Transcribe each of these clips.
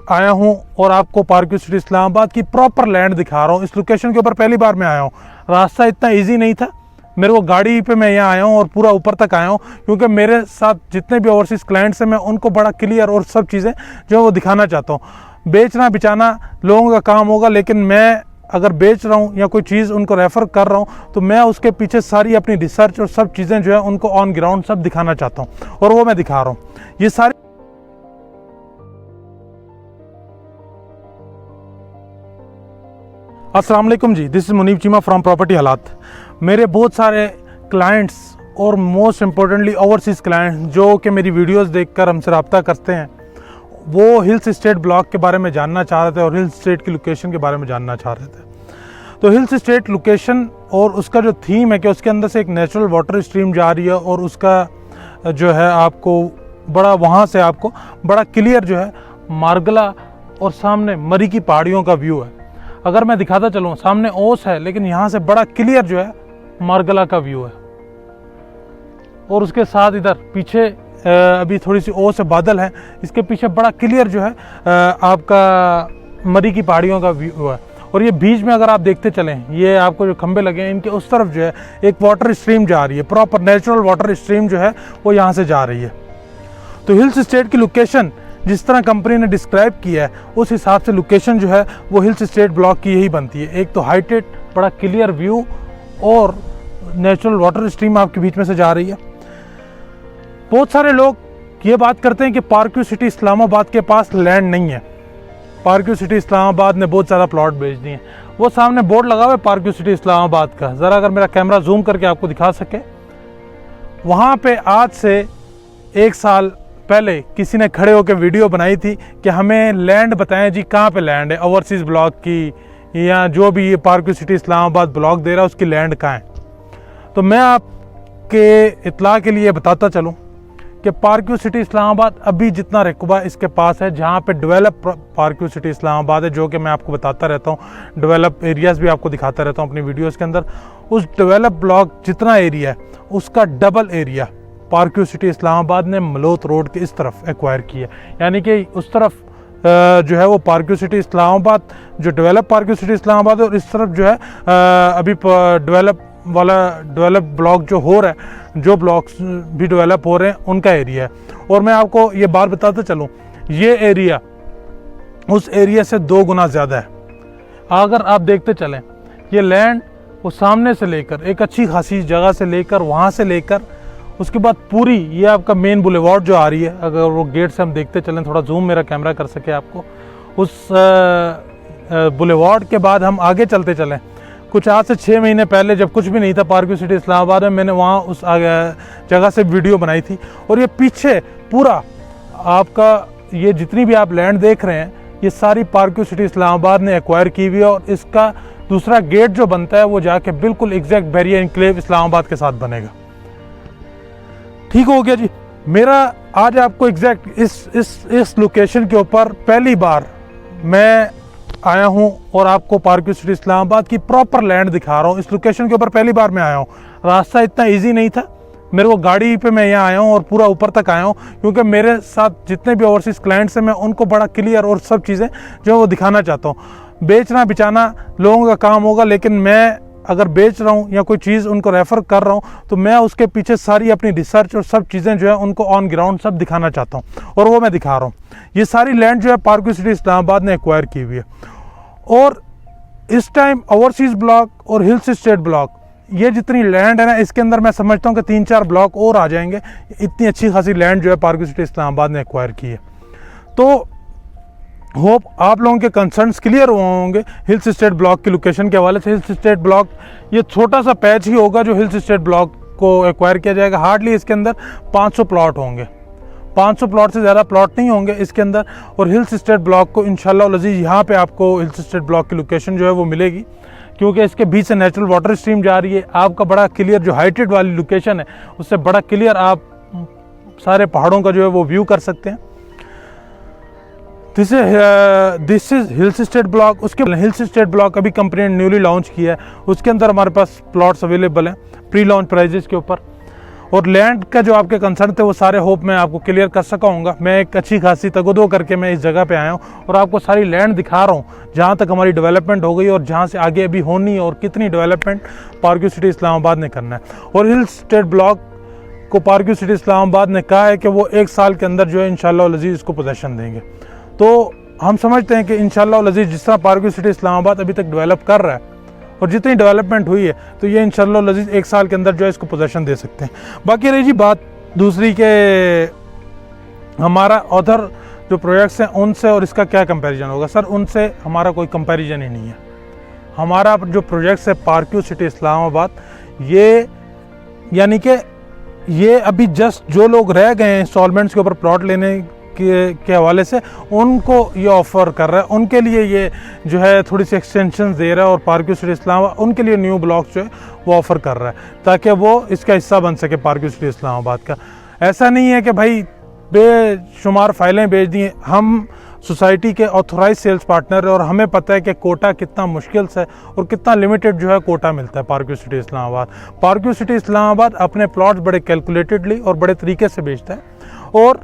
आया हूं और आपको पार्क सिटी इस्लामाबाद की प्रॉपर लैंड दिखा रहा हूं। इस लोकेशन के ऊपर पहली बार मैं आया हूं। रास्ता इतना इजी नहीं था, मेरे को गाड़ी पे मैं यहाँ आया हूँ और पूरा ऊपर तक आया हूँ, क्योंकि मेरे साथ जितने भी ओवरसीज़ क्लाइंट्स हैं मैं उनको बड़ा क्लियर और सब चीज़ें जो वो दिखाना चाहता हूँ। बेचना बिचाना लोगों का काम होगा, लेकिन मैं अगर बेच रहा हूँ या कोई चीज़ उनको रेफ़र कर रहा हूँ तो मैं उसके पीछे सारी अपनी रिसर्च और सब चीज़ें जो है उनको ऑन ग्राउंड सब दिखाना चाहता हूँ, और वो मैं दिखा रहा हूँ। ये सारी अस्सलाम वालेकुम जी, this is Munib Cheema from property Halaat. मेरे बहुत सारे क्लाइंट्स और मोस्ट इम्पोर्टेंटली ओवरसीज़ क्लाइंट्स जो कि मेरी वीडियोस देखकर हमसे रब्ता करते हैं, वो हिल्स स्टेट ब्लॉक के बारे में जानना चाह रहे थे और हिल्स स्टेट की लोकेशन के बारे में जानना चाह रहे थे। तो हिल्स स्टेट लोकेशन और उसका जो थीम है कि उसके अंदर से एक नेचुरल वाटर स्ट्रीम जा रही है और उसका जो है आपको बड़ा वहाँ से आपको बड़ा क्लियर जो है मार्गला और सामने मरी की पहाड़ियों का व्यू है। अगर मैं दिखाता चलूँ, सामने ओस है लेकिन यहाँ से बड़ा क्लियर जो है मार्गला का व्यू है, और उसके साथ इधर पीछे अभी थोड़ी सी ओस है, बादल है, इसके पीछे बड़ा क्लियर जो है आपका मरी की पहाड़ियों का व्यू है। और ये बीच में अगर आप देखते चलें, ये आपको जो खंबे लगे हैं इनके उस तरफ जो है एक वाटर स्ट्रीम जा रही है, प्रॉपर नेचुरल वाटर स्ट्रीम जो है वो यहाँ से जा रही है। तो हिल्स स्टेट की लोकेशन जिस तरह कंपनी ने डिस्क्राइब किया है उस हिसाब से लोकेशन जो है वो हिल्स स्टेट ब्लॉक की यही बनती है। एक तो हाइटेड बड़ा क्लियर व्यू और नेचुरल वाटर स्ट्रीम आपके बीच में से जा रही है। बहुत सारे लोग ये बात करते हैं कि पार्क सिटी इस्लामाबाद के पास लैंड नहीं है, पार्क सिटी इस्लामाबाद ने बहुत ज़्यादा प्लॉट बेच दिए। वो सामने बोर्ड लगा हुआ है पार्क सिटी इस्लामाबाद का, ज़रा अगर मेरा कैमरा जूम करके आपको दिखा सके, वहाँ पे आज से 1 साल पहले किसी ने खड़े होकर वीडियो बनाई थी कि हमें लैंड बताएं जी, कहाँ पे लैंड है ओवरसीज़ ब्लॉक की या जो भी ये पार्क सिटी इस्लामाबाद ब्लॉक दे रहा है उसकी लैंड कहाँ है। तो मैं आपके इत्तला के लिए बताता चलूँ कि पार्क सिटी इस्लामाबाद अभी जितना रकबा इसके पास है, जहाँ पे डेवलप पार्क सिटी इस्लामाबाद है, जो कि मैं आपको बताता रहता हूँ, डेवलप एरियाज़ भी आपको दिखाता रहता हूँ अपनी वीडियोज़ के अंदर, उस डेवलप ब्लॉक जितना एरिया है उसका double area park City Islamabad ने मलोत रोड के इस तरफ एक्वायर किया। यानी कि उस तरफ जो है वो पार्क सिटी इस्लामाबाद जो डेवलप पार्क सिटी इस्लामाबाद है, और इस तरफ जो है अभी डेवलप ब्लॉक जो हो रहा है, जो ब्लॉक्स भी डेवलप हो रहे हैं उनका एरिया है। और मैं आपको ये बात बताते चलूँ, ये एरिया उस एरिया से 2 गुना ज़्यादा है। अगर आप देखते चलें, ये लैंड वो सामने से लेकर एक अच्छी खासी जगह से लेकर वहाँ से लेकर उसके बाद पूरी ये आपका मेन बुलेवार्ड जो आ रही है, अगर वो गेट से हम देखते चलें, थोड़ा जूम मेरा कैमरा कर सके आपको, उस बुलेवार्ड के बाद हम आगे चलते चलें, कुछ आज से 6 महीने पहले जब कुछ भी नहीं था पार्क सिटी इस्लामाबाद में, मैंने वहाँ उस जगह से वीडियो बनाई थी। और ये पीछे पूरा आपका ये जितनी भी आप लैंड देख रहे हैं ये सारी पार्क सिटी इस्लामाबाद ने एक्वायर की हुई है, और इसका दूसरा गेट जो बनता है वो जाके बिल्कुल एग्जैक्ट बैरियर इनक्लेव इस्लामाबाद के साथ बनेगा। ठीक हो गया जी। मेरा आज आपको एग्जैक्ट इस लोकेशन के ऊपर पहली बार मैं आया हूं और आपको पार्क सिटी इस्लामाबाद की प्रॉपर लैंड दिखा रहा हूं। इस लोकेशन के ऊपर पहली बार मैं आया हूं। रास्ता इतना इजी नहीं था, मेरे को गाड़ी पे मैं यहाँ आया हूँ और पूरा ऊपर तक आया हूँ, क्योंकि मेरे साथ जितने भी ओवरसीज़ क्लाइंट्स हैं मैं उनको बड़ा क्लियर और सब चीज़ें जो वो दिखाना चाहता हूँ। बेचना बिचाना लोगों का काम होगा, लेकिन मैं अगर बेच रहा हूँ या कोई चीज़ उनको रेफ़र कर रहा हूँ तो मैं उसके पीछे सारी अपनी रिसर्च और सब चीज़ें जो है उनको ऑन ग्राउंड सब दिखाना चाहता हूँ, और वो मैं दिखा रहा हूँ। ये सारी लैंड जो है पार्क सिटी इस्लामाबाद ने एक्वायर की हुई है, और इस टाइम ओवरसीज़ ब्लॉक और हिल्स स्टेट ब्लॉक ये जितनी लैंड है ना, इसके अंदर मैं समझता हूँ कि 3-4 ब्लॉक और आ जाएंगे। इतनी अच्छी खासी लैंड जो है पार्क सिटी इस्लामाबाद ने एक्वायर की है। तो होप आप लोगों के कंसर्न्स क्लियर हुए होंगे हिल्स स्टेट ब्लॉक की लोकेशन के हवाले से। हिल्स स्टेट ब्लॉक ये छोटा सा पैच ही होगा जो हिल्स स्टेट ब्लॉक को एक्वायर किया जाएगा। हार्डली इसके अंदर 500 प्लॉट होंगे, 500 प्लॉट से ज़्यादा प्लॉट नहीं होंगे इसके अंदर। और हिल्स स्टेट ब्लॉक को इंशाल्लाह अज़ीज़ यहाँ पे आपको हिल्स स्टेट ब्लॉक की लोकेशन जो है वो मिलेगी, क्योंकि इसके बीच से नेचुरल वाटर स्ट्रीम जा रही है। आपका बड़ा क्लियर जो हाइटेड वाली लोकेशन है उससे बड़ा क्लियर आप सारे पहाड़ों का जो है वो व्यू कर सकते हैं। This is hills state block. उसके हिल्स स्टेट ब्लॉक अभी कंपनी ने न्यूली लॉन्च किया है, उसके अंदर हमारे पास प्लॉट्स अवेलेबल हैं प्री लॉन्च प्राइजेस के ऊपर। और लैंड का जो आपके कंसर्न थे वो सारे होप मैं आपको क्लियर कर सका हूँगा। मैं एक अच्छी खासी तगदो करके मैं इस जगह पे आया हूँ और आपको सारी लैंड दिखा रहा हूँ जहाँ तक हमारी डेवलपमेंट हो गई और जहाँ से आगे अभी होनी है और कितनी डेवलपमेंट पार्क सिटी इस्लामाबाद ने करना है। और हिल स्टेट ब्लॉक को पार्क सिटी इस्लामाबाद ने कहा है कि वो 1 साल के अंदर जो है इंशाअल्लाह अज़ीज़ इसको पोजेसन देंगे। तो हम समझते हैं कि इंशाअल्लाह अज़ीज़ जिस तरह पार्क सिटी इस्लामाबाद अभी तक डेवलप कर रहा है और जितनी डेवलपमेंट हुई है तो ये इंशाअल्लाह अज़ीज़ 1 साल के अंदर जो है इसको पोजेसन दे सकते हैं। बाकी रही जी बात दूसरी के हमारा अदर जो प्रोजेक्ट्स हैं उनसे और इसका क्या कंपैरिजन होगा। सर उनसे हमारा कोई कंपैरिजन ही नहीं है। हमारा जो प्रोजेक्ट्स है पार्क सिटी इस्लामाबाद ये यानी कि ये अभी जस्ट जो लोग रह गए हैं इंस्टॉलमेंट्स के ऊपर प्लॉट लेने के हवाले से उनको ये ऑफ़र कर रहा है, उनके लिए ये जो है थोड़ी सी एक्सटेंशन दे रहा है और पार्क सिटी इस्लामाबाद उनके लिए न्यू ब्लॉक्स जो है वो ऑफ़र कर रहा है ताकि वो इसका हिस्सा बन सके पार्क सिटी इस्लामाबाद का। ऐसा नहीं है कि भाई बेशुमार फाइलें भेज दी। हम सोसाइटी के ऑथोराइज सेल्स पार्टनर है और हमें पता है कि कोटा कितना मुश्किल से और कितना लिमिटेड जो है कोटा मिलता है park City Islamabad. Park City Islamabad अपने प्लॉट्स बड़े कैलकुलेटेडली और बड़े तरीके से बेचता है और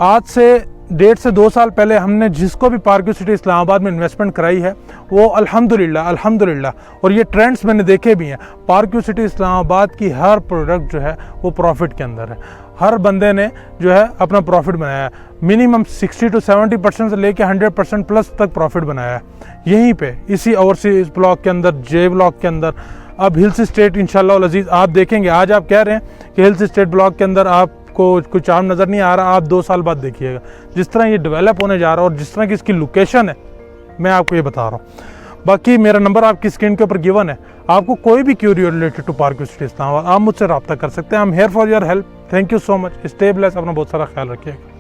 आज से 1.5 से 2 साल पहले हमने जिसको भी पार्क सिटी इस्लामाबाद में इन्वेस्टमेंट कराई है वो अल्हम्दुलिल्लाह और ये ट्रेंड्स मैंने देखे भी हैं। पार्क सिटी इस्लामाबाद की हर प्रोडक्ट जो है वो प्रॉफिट के अंदर है। हर बंदे ने जो है अपना प्रॉफिट बनाया है। मिनिमम 60 to 70% से लेके 100% प्लस तक प्रॉफिट बनाया है यहीं पे इसी ओवरसीज ब्लॉक के अंदर, जे ब्लॉक के अंदर। अब हिल्स स्टेट इंशाअल्लाह अज़ीज़ आप देखेंगे, आज आप कह रहे हैं कि हिल्स स्टेट ब्लॉक के अंदर आपको कुछ चार्म नज़र नहीं आ रहा, आप 2 साल बाद देखिएगा जिस तरह ये डेवलप होने जा रहा है और जिस तरह की इसकी लोकेशन है मैं आपको ये बता रहा हूँ। बाकी मेरा नंबर आपकी स्क्रीन के ऊपर गिवन है। आपको कोई भी query related to Park City Islamabad आप मुझसे रब्ता कर सकते हैं। I am here for your help. Thank you so much. Stay blessed, अपना बहुत सारा ख्याल रखिएगा।